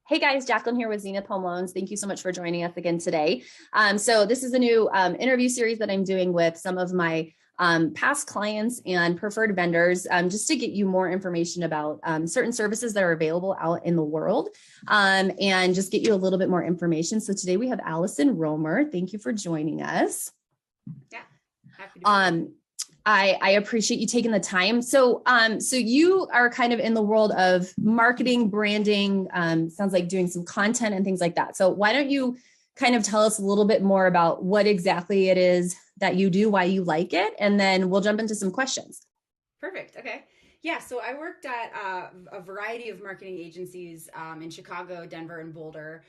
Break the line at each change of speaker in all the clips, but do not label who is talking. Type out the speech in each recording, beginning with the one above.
Hey guys, Jacqueline here with Zenith Home Loans. Thank you so much for joining us again today. So this is a new interview series that I'm doing with some of my past clients and preferred vendors, just to get you more information about certain services that are available out in the world, and just get you a little bit more information. So today we have Alison Romer. Thank you for joining us.
Yeah, happy to be here.
I appreciate you taking the time. So you are kind of in the world of marketing, branding, sounds like doing some content and things like that. So why don't you kind of tell us a little bit more about what exactly it is that you do, why you like it, and then we'll jump into some questions.
Perfect. Okay. Yeah, so I worked at a variety of marketing agencies in Chicago, Denver, and Boulder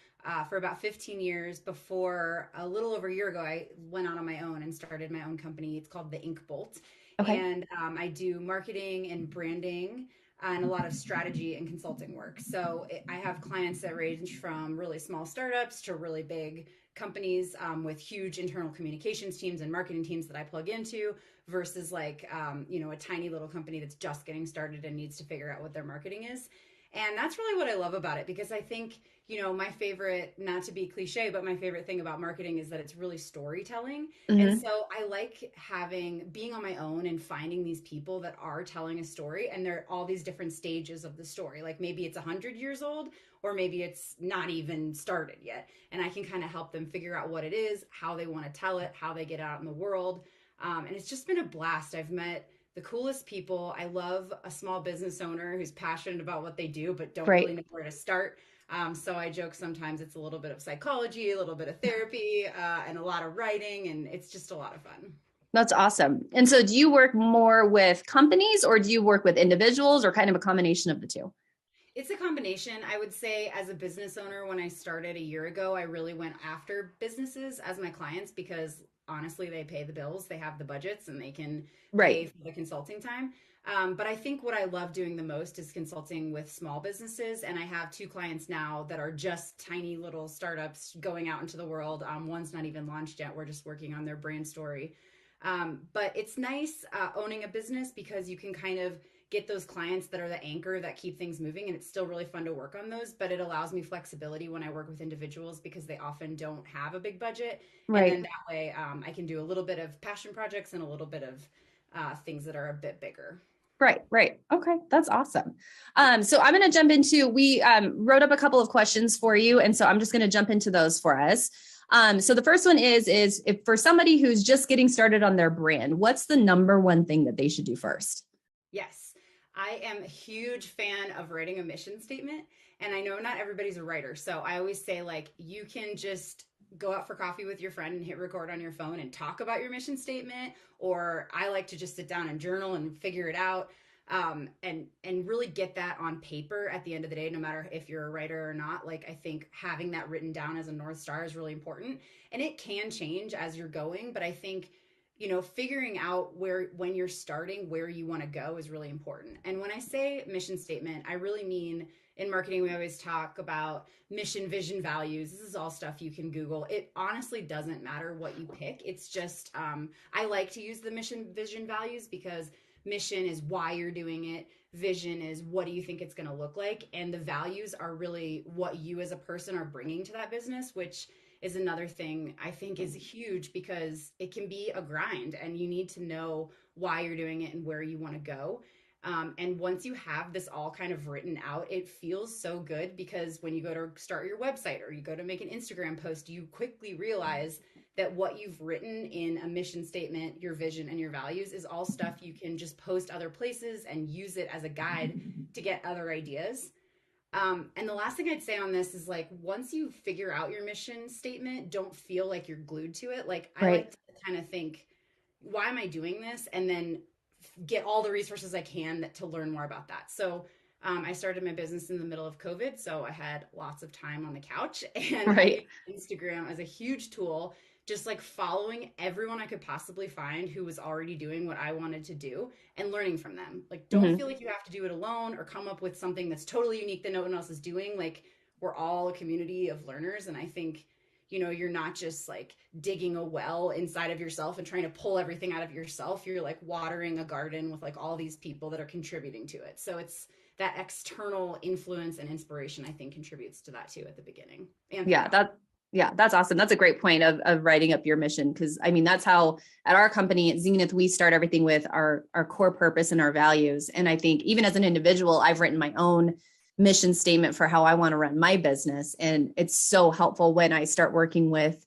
for about 15 years before a little over a year ago, I went out on my own and started my own company. It's called the Ink Bolt.
Okay.
And I do marketing and branding and a lot of strategy and consulting work. So I have clients that range from really small startups to really big companies with huge internal communications teams and marketing teams that I plug into versus like a tiny little company that's just getting started and needs to figure out what their marketing is. And that's really what I love about it, because I think, my favorite, not to be cliche, but my favorite thing about marketing is that it's really storytelling. And
Mm-hmm.
so I like being on my own and finding these people that are telling a story, and they're all these different stages of the story. Like maybe it's 100 years old, or maybe it's not even started yet. And I can kind of help them figure out what it is, how they want to tell it, how they get out in the world. And it's just been a blast. I've met the coolest people. I love a small business owner who's passionate about what they do, but don't really
Great.
know where to start. So I joke sometimes it's a little bit of psychology, a little bit of therapy, and a lot of writing, and it's just a lot of fun.
That's awesome. And so do you work more with companies or do you work with individuals or kind of a combination of the two?
It's a combination. I would say, as a business owner, when I started a year ago, I really went after businesses as my clients because honestly, they pay the bills, they have the budgets, and they can
Right.
pay for the consulting time. But I think what I love doing the most is consulting with small businesses. And I have two clients now that are just tiny little startups going out into the world. One's not even launched yet. We're just working on their brand story. But it's nice owning a business because you can kind of get those clients that are the anchor that keep things moving. And it's still really fun to work on those, but it allows me flexibility when I work with individuals because they often don't have a big budget. And
Right.
then that way I can do a little bit of passion projects and a little bit of things that are a bit bigger.
Right, right. Okay, that's awesome. So I'm going to jump into, we wrote up a couple of questions for you. And so I'm just going to jump into those for us. So the first one is if for somebody who's just getting started on their brand, what's the number one thing that they should do first?
Yes, I am a huge fan of writing a mission statement. And I know not everybody's a writer. So I always say, like, you can just go out for coffee with your friend and hit record on your phone and talk about your mission statement. Or I like to just sit down and journal and figure it out. And really get that on paper at the end of the day, no matter if you're a writer or not. Like, I think having that written down as a North Star is really important. And it can change as you're going. But I think figuring out when you're starting, where you want to go is really important. And when I say mission statement, I really mean, in marketing, we always talk about mission, vision, values. This is all stuff you can Google. It honestly doesn't matter what you pick. It's just, I like to use the mission, vision, values because mission is why you're doing it. Vision is what do you think it's going to look like. And the values are really what you as a person are bringing to that business, which is another thing I think is huge because it can be a grind and you need to know why you're doing it and where you want to go. And once you have this all kind of written out, it feels so good because when you go to start your website or you go to make an Instagram post, you quickly realize that what you've written in a mission statement, your vision, and your values is all stuff you can just post other places and use it as a guide to get other ideas. And the last thing I'd say on this is, like, once you figure out your mission statement, don't feel like you're glued to it. Like, I like
Right.
to kind of think, why am I doing this? And then get all the resources I can to learn more about that. So I started my business in the middle of COVID. So I had lots of time on the couch and I
Right.
used Instagram as a huge tool, just like following everyone I could possibly find who was already doing what I wanted to do and learning from them. Like, don't
Mm-hmm.
feel like you have to do it alone or come up with something that's totally unique that no one else is doing. Like, we're all a community of learners. And I think, you're not just like digging a well inside of yourself and trying to pull everything out of yourself. You're like watering a garden with like all these people that are contributing to it. So that external influence and inspiration, I think, contributes to that too at the beginning. And
that's awesome. That's a great point of writing up your mission. Cause I mean, that's how at our company at Zenith, we start everything with our core purpose and our values. And I think even as an individual, I've written my own mission statement for how I want to run my business. And it's so helpful when I start working with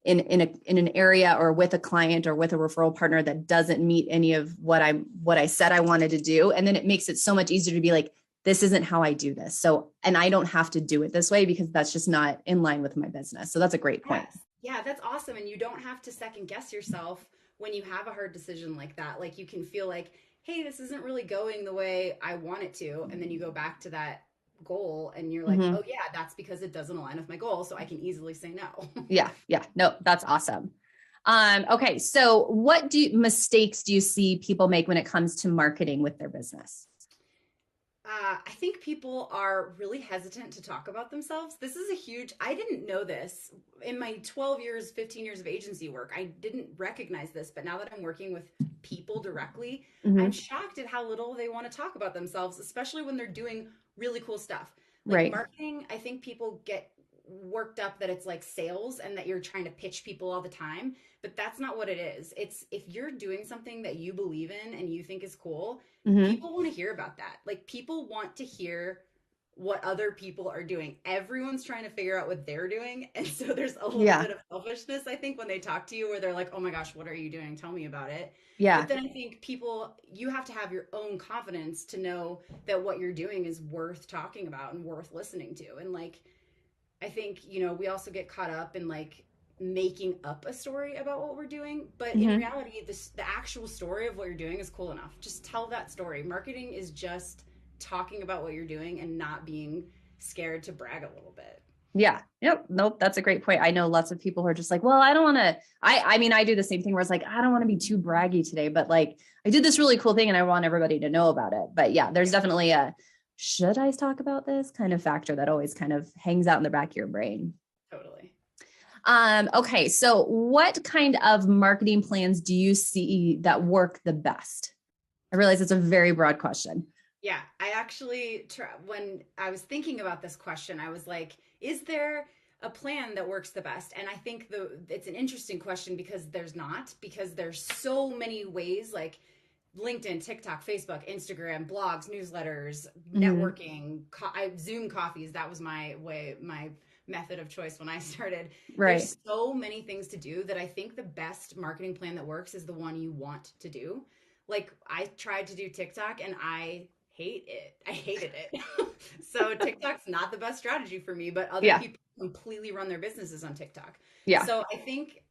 in an area or with a client or with a referral partner that doesn't meet any of what I said I wanted to do. And then it makes it so much easier to be like, this isn't how I do this. So, and I don't have to do it this way because that's just not in line with my business. So that's a great point.
Yes. Yeah, that's awesome. And you don't have to second guess yourself when you have a hard decision like that. Like you can feel like, hey, this isn't really going the way I want it to. And then you go back to that goal and you're like, oh yeah, that's because it doesn't align with my goal. So I can easily say no.
Yeah. No, that's awesome. Okay. So what mistakes do you see people make when it comes to marketing with their business?
I think people are really hesitant to talk about themselves. This is I didn't know this in my 12 years, 15 years of agency work. I didn't recognize this, but now that I'm working with people directly, I'm shocked at how little they want to talk about themselves, especially when they're doing really cool stuff. Like marketing, I think people get worked up that it's like sales and that you're trying to pitch people all the time, but that's not what it is. It's if you're doing something that you believe in and you think is cool, people want to hear about that. Like people want to hear what other people are doing. Everyone's trying to figure out what they're doing. And so there's a little bit of selfishness, I think, when they talk to you where they're like, oh my gosh, what are you doing? Tell me about it.
Yeah.
But then I think you have to have your own confidence to know that what you're doing is worth talking about and worth listening to. And like, I think, we also get caught up in like making up a story about what we're doing. But in reality, the actual story of what you're doing is cool enough. Just tell that story. Marketing is just talking about what you're doing and not being scared to brag a little bit.
Yeah. Yep. Nope. That's a great point. I know lots of people who are just like, well, I don't want to, I mean, I do the same thing where it's like, I don't want to be too braggy today, but like I did this really cool thing and I want everybody to know about it. But yeah, there's definitely should I talk about this kind of factor that always kind of hangs out in the back of your brain.
Totally.
Okay. So what kind of marketing plans do you see that work the best? I realize it's a very broad question.
Yeah, I actually, when I was thinking about this question, I was like, is there a plan that works the best? And I think it's an interesting question because there's so many ways, like LinkedIn, TikTok, Facebook, Instagram, blogs, newsletters, networking, Zoom coffees. That was my method of choice when I started.
Right.
There's so many things to do that I think the best marketing plan that works is the one you want to do. Like I tried to do TikTok and I hated it. So TikTok's not the best strategy for me, but other people completely run their businesses on TikTok.
Yeah.
So I think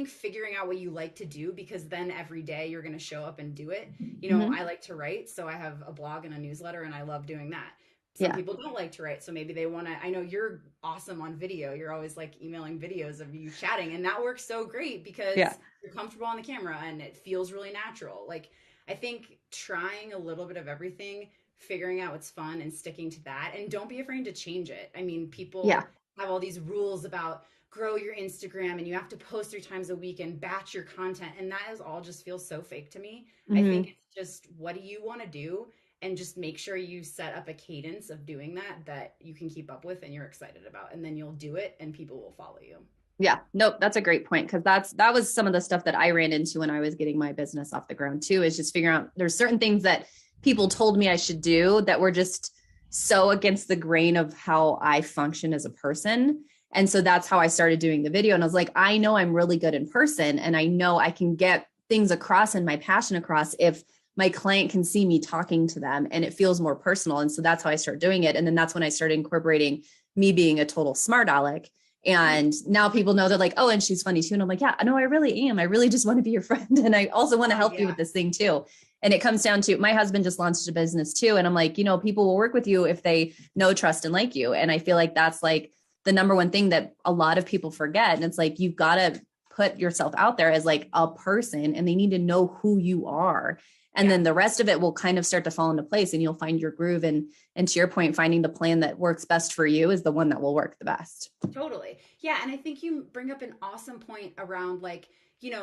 figuring out what you like to do, because then every day you're going to show up and do it. I like to write, so I have a blog and a newsletter and I love doing that. Some people don't like to write, so maybe they want to, I know you're awesome on video. You're always like emailing videos of you chatting, and that works so great because you're comfortable on the camera and it feels really natural. Like, I think trying a little bit of everything, figuring out what's fun and sticking to that, and don't be afraid to change it. I mean, people have all these rules about grow your Instagram and you have to post 3 times a week and batch your content. And that all just feels so fake to me. I think it's just, what do you want to do? And just make sure you set up a cadence of doing that you can keep up with and you're excited about, and then you'll do it and people will follow you.
Yeah, nope. That's a great point. Cause that was some of the stuff that I ran into when I was getting my business off the ground too, is just figuring out there's certain things that people told me I should do that were just so against the grain of how I function as a person. And so that's how I started doing the video. And I was like, I know I'm really good in person and I know I can get things across and my passion across if my client can see me talking to them and it feels more personal. And so that's how I started doing it. And then that's when I started incorporating me being a total smart aleck. And now people know, they're like, oh, and she's funny too. And I'm like, yeah, no, I really am. I really just want to be your friend. And I also want to help you with this thing too. And it comes down to, my husband just launched a business too. And I'm like, people will work with you if they know, trust, and like you. And I feel like that's like the number one thing that a lot of people forget. And it's like, you've got to put yourself out there as like a person and they need to know who you are. And then the rest of it will kind of start to fall into place and you'll find your groove. And to your point, finding the plan that works best for you is the one that will work the best.
Totally. Yeah. And I think you bring up an awesome point around like, in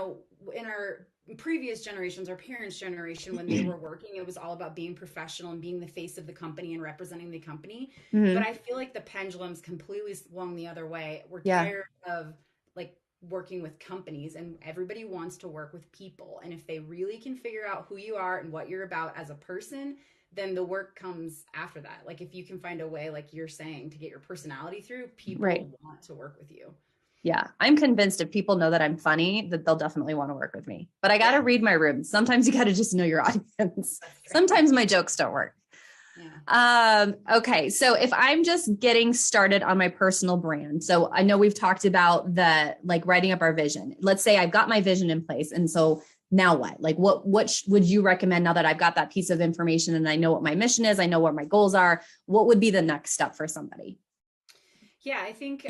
our previous generations, our parents' generation, when they were working, it was all about being professional and being the face of the company and representing the company. But
Hmm.
I feel like the pendulum's completely swung the other way. We're
Yeah.
tired of like working with companies, and everybody wants to work with people. And if they really can figure out who you are and what you're about as a person, then the work comes after that. Like if you can find a way, like you're saying, to get your personality through,
Right.
people want to work with you.
Yeah. I'm convinced if people know that I'm funny, that they'll definitely want to work with me. But I got to
Yeah,
read my rooms. Sometimes you got to just know your audience.
that's true.
Sometimes my jokes don't work.
Yeah.
Okay. So if I'm just getting started on my personal brand, so I know we've talked about the like writing up our vision. Let's say I've got my vision in place. And so now what? Like what would you recommend now that I've got that piece of information and I know what my mission is, I know what my goals are, what would be the next step for somebody?
Yeah, I think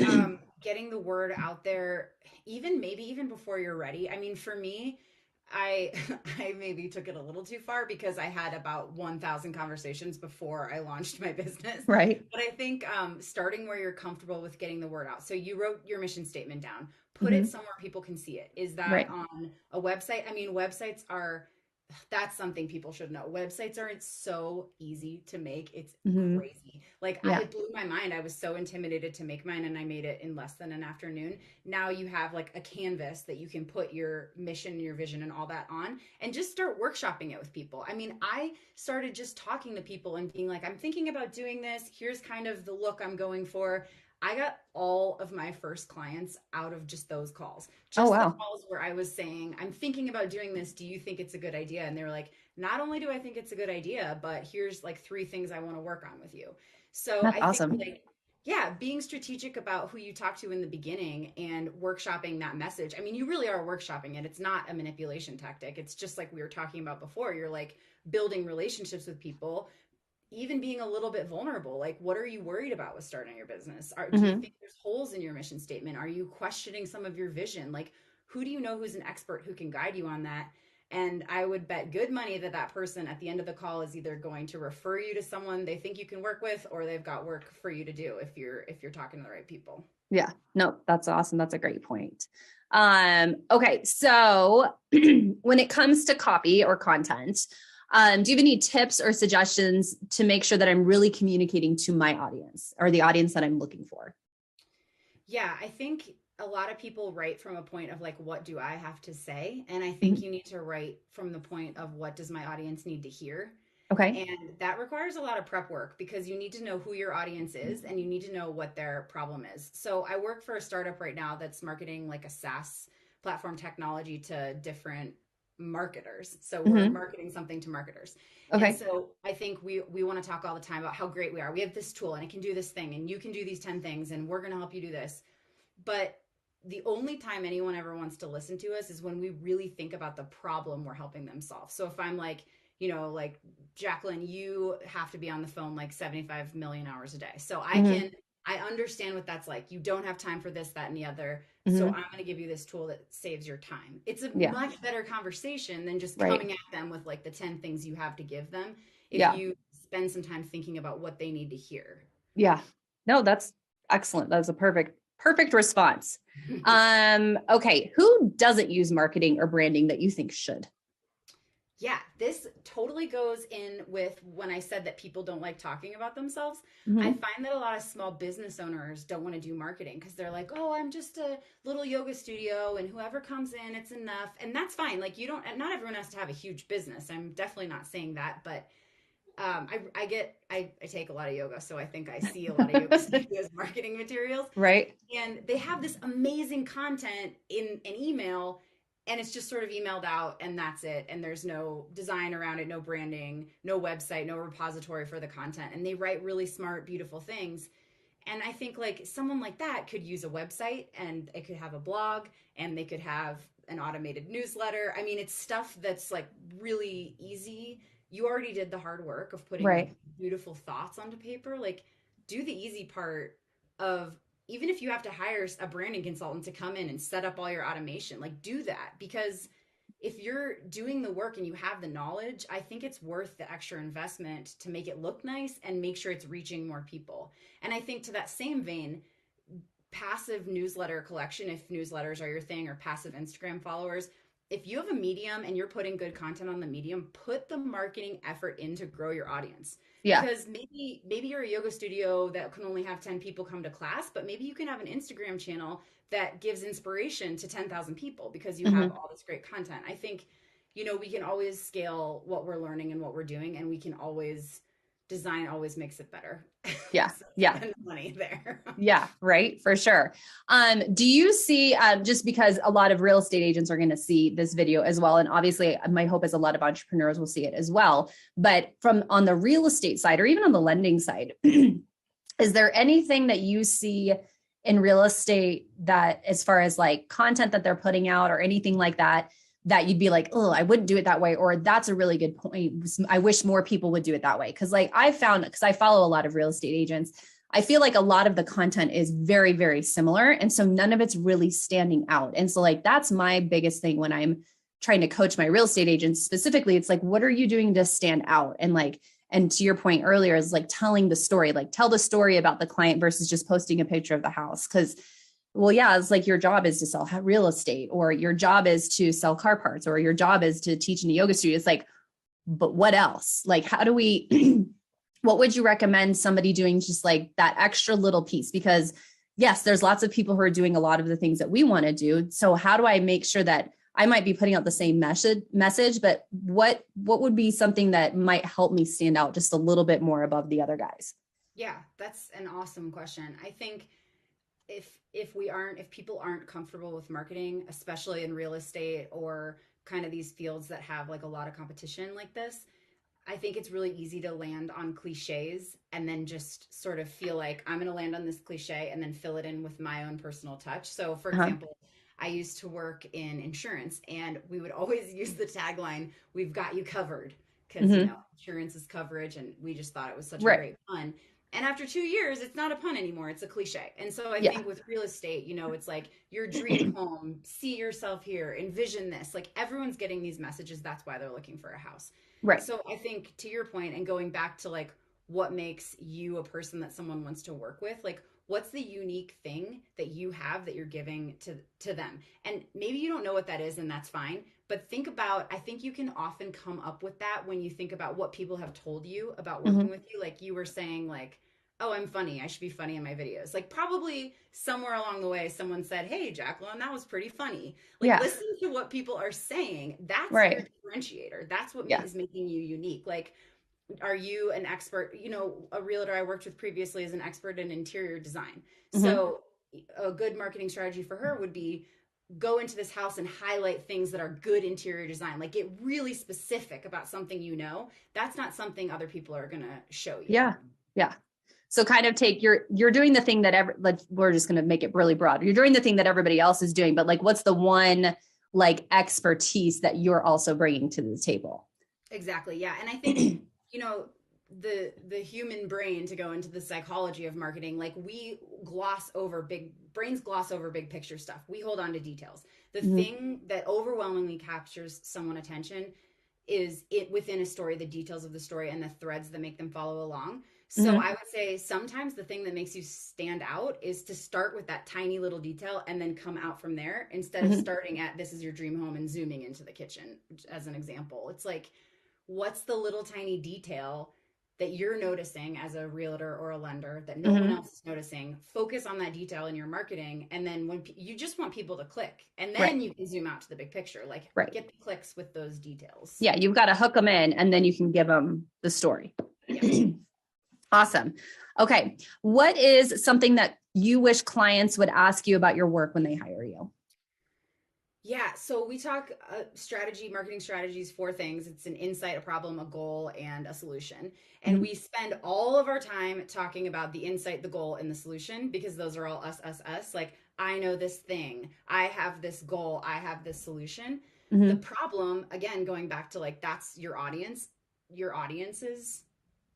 getting the word out there, even maybe even before you're ready. I mean, for me, I I maybe took it a little too far because I had about 1,000 conversations before I launched my business.
Right.
But I think starting where you're comfortable with getting the word out. So you wrote your mission statement down, put it
Hmm.
somewhere people can see it. Is that
Right.
on a website? I mean, websites are that's something people should know. Websites aren't so easy to make. It's
Hmm.
crazy. Like
Yeah.
it blew my mind. I was so intimidated to make mine and I made it in less than an afternoon. Now you have like a canvas that you can put your mission, your vision and all that on and just start workshopping it with people. I mean, I started just talking to people and being like, I'm thinking about doing this. Here's kind of the look I'm going for. I got all of my first clients out of just those calls.
Oh,
Just the
wow.
calls where I was saying, I'm thinking about doing this. Do you think it's a good idea? And they were like, not only do I think it's a good idea, but here's like three things I want to work on with you. So
That's
I think
awesome.
like, yeah, being strategic about who you talk to in the beginning and workshopping that message. I mean, you really are workshopping it. It's not a manipulation tactic. It's just like we were talking about before. You're like building relationships with people, even being a little bit vulnerable. Like, what are you worried about with starting your business? Do you
Hmm.
think there's holes in your mission statement? Are you questioning some of your vision? Like, who do you know who's an expert who can guide you on that? And I would bet good money that that person at the end of the call is either going to refer you to someone they think you can work with, or they've got work for you to do if you're talking to the right people.
Yeah. No, that's awesome. That's a great point. Okay. So when it comes to copy or content, do you have any tips or suggestions to make sure that I'm really communicating to my audience or the audience that I'm looking for?
Yeah, I think a lot of people write from a point of like, what do I have to say? And I think
Mhm.
you need to write from the point of what does my audience need to hear?
Okay.
And that requires a lot of prep work because you need to know who your audience is and you need to know what their problem is. So I work for a startup right now that's marketing like a SaaS platform technology to different marketers. So we're
Hmm.
marketing something to marketers. And
Okay.
so I think we want to talk all the time about how great we are. We have this tool and it can do this thing and you can do these 10 things and we're going to help you do this. But the only time anyone ever wants to listen to us is when we really think about the problem we're helping them solve. So if I'm like, like Jacqueline, you have to be on the phone like 75 million hours a day. So
Hmm.
I understand what that's like. You don't have time for this, that, and the other. So
Hmm.
I'm going to give you this tool that saves your time. It's a
Yeah.
much better conversation than just
Right.
coming at them with like the 10 things you have to give them if
Yeah.
you spend some time thinking about what they need to hear.
Yeah. No, that's excellent. That's a perfect response. Okay. Who doesn't use marketing or branding that you think should?
Yeah, this totally goes in with when I said that people don't like talking about themselves. I
Hmm.
find that a lot of small business owners don't want to do marketing because they're like, oh, I'm just a little yoga studio and whoever comes in, it's enough. And that's fine. Like, you don't, not everyone has to have a huge business. I'm definitely not saying that. But I take a lot of yoga. So I think I see a lot of yoga studios marketing materials
Right.
and they have this amazing content in an email and it's just sort of emailed out and that's it and there's no design around it, no branding, no website, no repository for the content, and they write really smart beautiful things. And I think like someone like that could use a website and it could have a blog and they could have an automated newsletter. I mean, it's stuff that's like really easy. You already did the hard work of putting like
Right.
beautiful thoughts onto paper. Like, do the easy part of, even if you have to hire a branding consultant to come in and set up all your automation, like do that, because if you're doing the work and you have the knowledge, I think it's worth the extra investment to make it look nice and make sure it's reaching more people. And I think to that same vein, passive newsletter collection, if newsletters are your thing, or passive Instagram followers, if you have a medium and you're putting good content on the medium, put the marketing effort in to grow your audience.
Yeah.
Because maybe you're a yoga studio that can only have 10 people come to class, but maybe you can have an Instagram channel that gives inspiration to 10,000 people because you have
Hmm.
all this great content. I think, we can always scale what we're learning and what we're doing, and we can always design always makes it better.
Yeah.
So
Yeah.
spend money there.
Yeah, right. For sure. Do you see, just because a lot of real estate agents are going to see this video as well, and obviously my hope is a lot of entrepreneurs will see it as well, but from on the real estate side or even on the lending side, is there anything that you see in real estate that, as far as like content that they're putting out or anything like that, that you'd be like, oh, I wouldn't do it that way, or that's a really good point, I wish more people would do it that way? Because like I found, because I follow a lot of real estate agents, I feel like a lot of the content is very, very similar. And so none of it's really standing out. And so like, that's my biggest thing when I'm trying to coach my real estate agents specifically. It's like, what are you doing to stand out? And like, and to your point earlier, is like telling the story, like tell the story about the client versus just posting a picture of the house. Cause well, yeah, it's like your job is to sell real estate, or your job is to sell car parts, or your job is to teach in a yoga studio. It's like, but what else? Like, how do we, what would you recommend somebody doing just like that extra little piece? Because yes, there's lots of people who are doing a lot of the things that we want to do. So how do I make sure that I might be putting out the same message, but what would be something that might help me stand out just a little bit more above the other guys?
Yeah, that's an awesome question. I think if people aren't comfortable with marketing, especially in real estate or kind of these fields that have like a lot of competition like this, I think it's really easy to land on cliches and then just sort of feel like I'm going to land on this cliche and then fill it in with my own personal touch. So, for
Uh-huh.
example, I used to work in insurance, and we would always use the tagline, "We've got you covered," because,
Mm-hmm.
insurance is coverage, and we just thought it was such a
Right.
great pun. And after 2 years, it's not a pun anymore. It's a cliche. And so I
Yeah.
think with real estate, it's like your dream home, see yourself here, envision this. Like everyone's getting these messages. That's why they're looking for a house.
Right.
So I think to your point, and going back to like what makes you a person that someone wants to work with, like what's the unique thing that you have that you're giving to them? And maybe you don't know what that is, and that's fine. But think about, I think you can often come up with that when you think about what people have told you about working
Mm-hmm.
with you. Like you were saying, like, oh, I'm funny, I should be funny in my videos. Like probably somewhere along the way someone said, hey, Jacqueline, that was pretty funny. Like
Yeah.
listen to what people are saying. That's your
Right.
differentiator. That's what
Yeah.
is making you unique. Like, are you an expert? A realtor I worked with previously is an expert in interior design.
Mm-hmm.
So a good marketing strategy for her would be go into this house and highlight things that are good interior design. Like get really specific about something. That's not something other people are going to show you.
Yeah. Yeah. So kind of take you're doing the thing that like we're just going to make it really broad. You're doing the thing that everybody else is doing, but like, what's the one like expertise that you're also bringing to the table?
Exactly. Yeah. And I think, you know, the human brain, to go into the psychology of marketing, like brains gloss over big picture stuff. We hold on to details. The
Mm-hmm.
thing that overwhelmingly captures someone attention is it within a story, the details of the story and the threads that make them follow along. So
Mm-hmm.
I would say sometimes the thing that makes you stand out is to start with that tiny little detail and then come out from there, instead of
Mm-hmm.
starting at this is your dream home and zooming into the kitchen as an example. It's like, what's the little tiny detail that you're noticing as a realtor or a lender that no one
Mm-hmm.
else is noticing? Focus on that detail in your marketing, and then when you just want people to click, and
Right.
then you can zoom out to the big picture, like
Right.
get the clicks with those details.
Yeah. You've got to hook them in and then you can give them the story.
Yeah.
Awesome. Okay. What is something that you wish clients would ask you about your work when they hire you?
Yeah, so we talk marketing strategies, four things. It's an insight, a problem, a goal, and a solution. And
Mm-hmm.
we spend all of our time talking about the insight, the goal, and the solution because those are all us, us, us. Like, I know this thing, I have this goal, I have this solution. The
Mm-hmm.
problem, again, going back to like, that's your audience's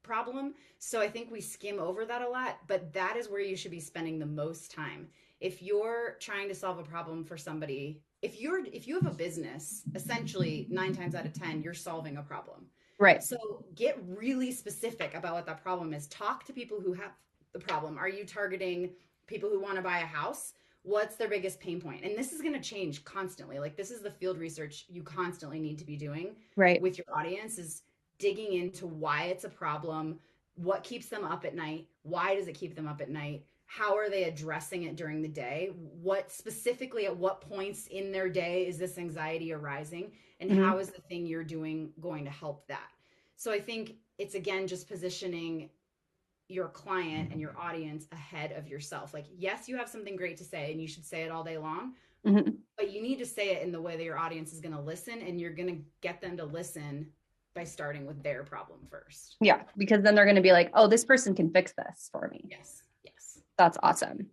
problem. So I think we skim over that a lot, but that is where you should be spending the most time. If you're trying to solve a problem for somebody, if you have a business, essentially 9 times out of 10 you're solving a problem.
Right.
So get really specific about what that problem is. Talk to people who have the problem. Are you targeting people who want to buy a house? what's their biggest pain point? And this is going to change constantly. Like this is the field research you constantly need to be doing
Right.
with your audience, is digging into why it's a problem, what keeps them up at night, why does it keep them up at night, how are they addressing it during the day, what specifically at what points in their day is this anxiety arising, and how
Hmm.
is the thing you're doing going to help that. So I think it's again just positioning your client and your audience ahead of yourself. Like, yes, you have something great to say and you should say it all day long,
Hmm.
but you need to say it in the way that your audience is going to listen, and you're going to get them to listen by starting with their problem first.
Yeah, because then they're going to be like, oh, this person can fix this for me.
Yes. Yes.
That's awesome.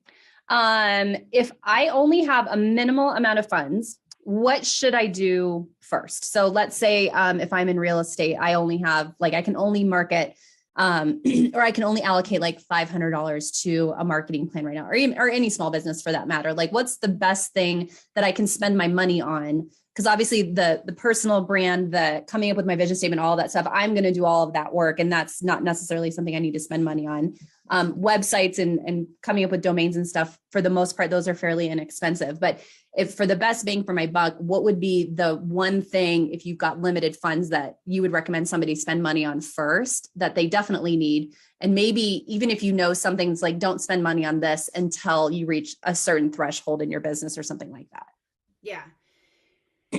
If I only have a minimal amount of funds, what should I do first? So let's say if I'm in real estate, I only have like I can only market or I can only allocate like $500 to a marketing plan right now, or any small business for that matter. Like, what's the best thing that I can spend my money on? Because obviously the personal brand, the coming up with my vision statement, all of that stuff, I'm going to do all of that work. And that's not necessarily something I need to spend money on. Websites and coming up with domains and stuff, for the most part, those are fairly inexpensive. But if for the best bang for my buck, what would be the one thing, if you've got limited funds, that you would recommend somebody spend money on first that they definitely need? And maybe even if you know something's like, don't spend money on this until you reach a certain threshold in your business or something like that.
Yeah.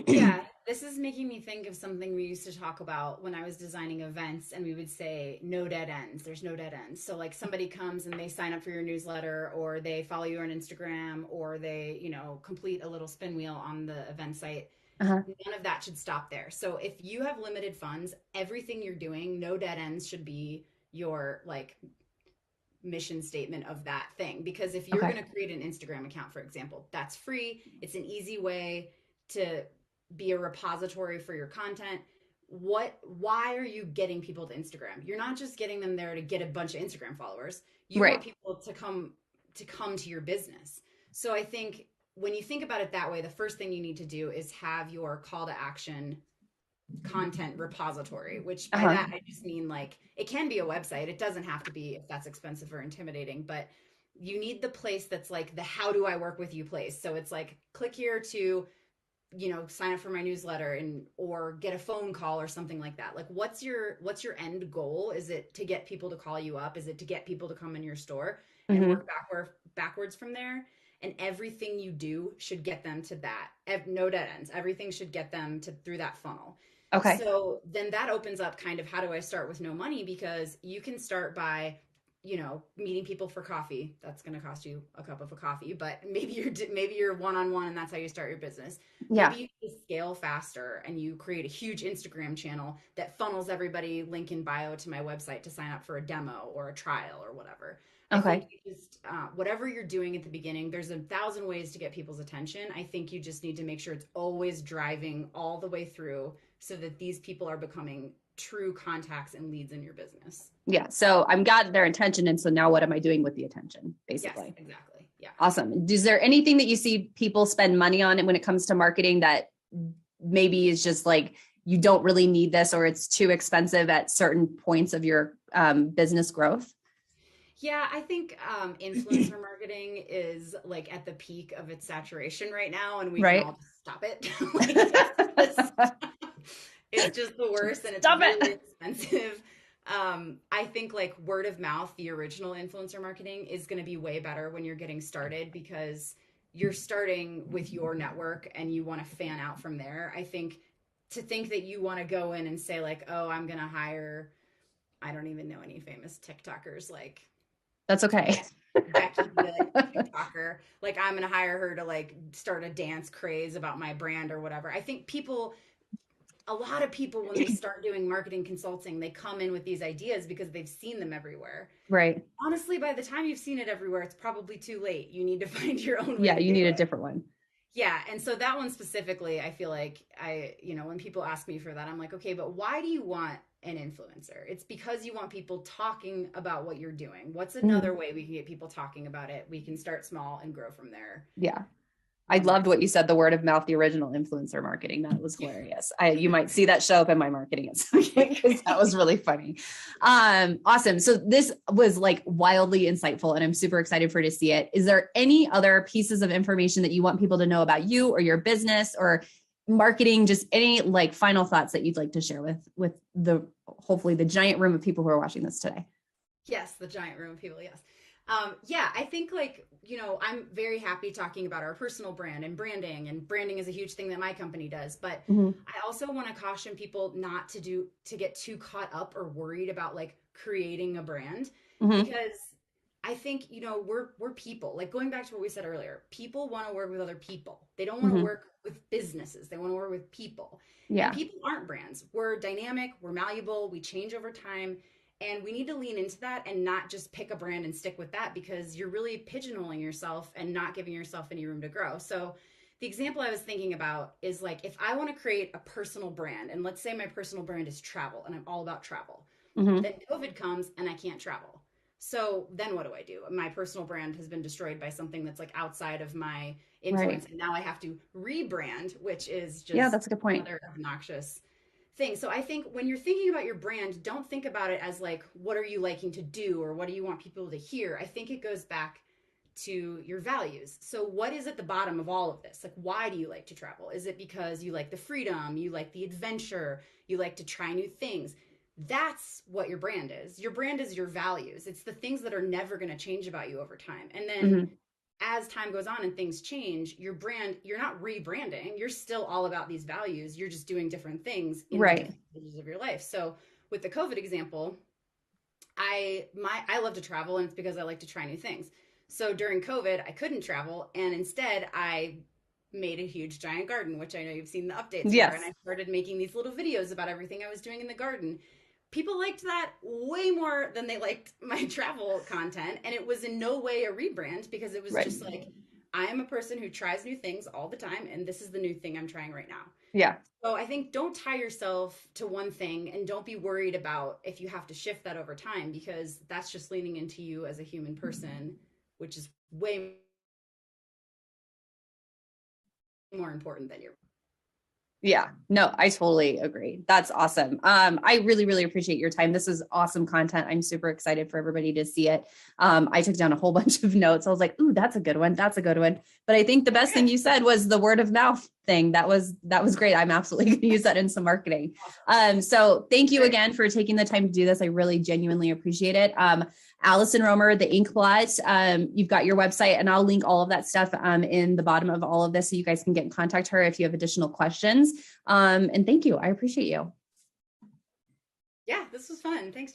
Yeah, this is making me think of something we used to talk about when I was designing events, and we would say no dead ends. There's no dead ends. So like somebody comes and they sign up for your newsletter, or they follow you on Instagram, or they, complete a little spin wheel on the event site.
Uh-huh.
None of that should stop there. So if you have limited funds, everything you're doing, no dead ends should be your like mission statement of that thing. Because if you're
Okay.
going to create an Instagram account, for example, that's free. It's an easy way to be a repository for your content. Why are you getting people to Instagram? You're not just getting them there to get a bunch of Instagram followers. You want
Right.
people to come to your business. So I think when you think about it that way, the first thing you need to do is have your call to action content repository, which by
Uh-huh.
that I just mean like it can be a website. It doesn't have to be if that's expensive or intimidating, but you need the place that's like the how do I work with you place. So it's like click here to sign up for my newsletter and or get a phone call or something like that. Like what's your end goal? Is it to get people to call you up? Is it to get people to come in your store? And
Mm-hmm.
work backwards from there. And everything you do should get them to that. No dead ends. Everything should get them to through that funnel.
Okay.
So then that opens up kind of how do I start with no money? Because you can start by meeting people for coffee. That's going to cost you a cup of a coffee, but maybe you're one-on-one and that's how you start your business.
Yeah.
Maybe you scale faster and you create a huge Instagram channel that funnels everybody link in bio to my website to sign up for a demo or a trial or whatever. I think
Okay.
you just whatever you're doing at the beginning, there's 1,000 ways to get people's attention. I think you just need to make sure it's always driving all the way through so that these people are becoming true contacts and leads in your business.
Yeah. So I'm got their attention. And so now what am I doing with the attention,
Yes,
basically?
exactly. Yeah.
Awesome. Is there anything that you see people spend money on when it comes to marketing that maybe is just like, you don't really need this, or it's too expensive at certain points of your business growth?
Yeah, I think influencer marketing is like at the peak of its saturation right now, and we can
Right.
all just stop it. Like it's just the worst, and it's
Stop
really
it.
expensive. I think like word of mouth, the original influencer marketing is going to be way better when you're getting started because you're starting with your network and you want to fan out from there. I think to think that you want to go in and say like, oh, I'm going to hire, I don't even know any famous TikTokers like
That's okay.
Becky, the TikToker. Like I'm gonna hire her to like start a dance craze about my brand or whatever. I think a lot of people, when they start doing marketing consulting, they come in with these ideas because they've seen them everywhere.
Right.
Honestly, by the time you've seen it everywhere, it's probably too late. You need to find your own way
Yeah.
to
You
do
need a
it.
different one.
Yeah, and so that one specifically, I feel like when people ask me for that, I'm like, okay, but why do you want an influencer? It's because you want people talking about what you're doing. What's
Mhm.
another way we can get people talking about it? We can start small and grow from there.
Yeah. I loved what you said, the word of mouth, the original influencer marketing. That was hilarious. You might see that show up in my marketing at some point because that was really funny. Awesome. So this was like wildly insightful and I'm super excited for you to see it. Is there any other pieces of information that you want people to know about you or your business or marketing? Just any like final thoughts that you'd like to share with the, hopefully the giant room of people who are watching this today?
Yes, the giant room of people. Yes. Yeah, I think like, I'm very happy talking about our personal brand and branding is a huge thing that my company does. But
Mm-hmm.
I also want to caution people not to get too caught up or worried about like creating a brand
Mm-hmm.
because I think, we're people. Like going back to what we said earlier, people want to work with other people. They don't want to
Mm-hmm.
work with businesses. They want to work with people. And
Yeah.
people aren't brands. We're dynamic, we're malleable, we change over time. And we need to lean into that and not just pick a brand and stick with that because you're really pigeonholing yourself and not giving yourself any room to grow. So, the example I was thinking about is like if I want to create a personal brand, and let's say my personal brand is travel and I'm all about travel,
Mm-hmm.
then COVID comes and I can't travel. So, then what do? My personal brand has been destroyed by something that's like outside of my
Right.
influence. And now I have to rebrand, which is
Yeah,
just
that's a good point.
another obnoxious thing. So I think when you're thinking about your brand, don't think about it as like, what are you liking to do or what do you want people to hear? I think it goes back to your values. So what is at the bottom of all of this? Like, why do you like to travel? Is it because you like the freedom, you like the adventure, you like to try new things? That's what your brand is. Your brand is your values. It's the things that are never going to change about you over time. And then
Mm-hmm.
as time goes on and things change, your brand, you're not rebranding. You're still all about these values. You're just doing different things in the
Right.
different stages of your life. So with the COVID example, I love to travel and it's because I like to try new things. So during COVID, I couldn't travel and instead I made a huge giant garden, which I know you've seen the updates for, and
Yes.
I started making these little videos about everything I was doing in the garden. People liked that way more than they liked my travel content. And it was in no way a rebrand because it was
Right.
just like, I am a person who tries new things all the time. And this is the new thing I'm trying right now.
Yeah.
So I think don't tie yourself to one thing and don't be worried about if you have to shift that over time because that's just leaning into you as a human person, which is way more important than your.
Yeah, no, I totally agree. That's awesome. I really, really appreciate your time. This is awesome content. I'm super excited for everybody to see it. I took down a whole bunch of notes. I was like, ooh, that's a good one. That's a good one. But I think the best thing you said was the word of mouth thing. That was great. I'm absolutely going to use that in some marketing. So thank you again for taking the time to do this. I really genuinely appreciate it. Alison Romer, the Ink Blot. You've got your website and I'll link all of that stuff in the bottom of all of this so you guys can get in contact her if you have additional questions. And thank you. I appreciate you.
Yeah, this was fun. Thanks,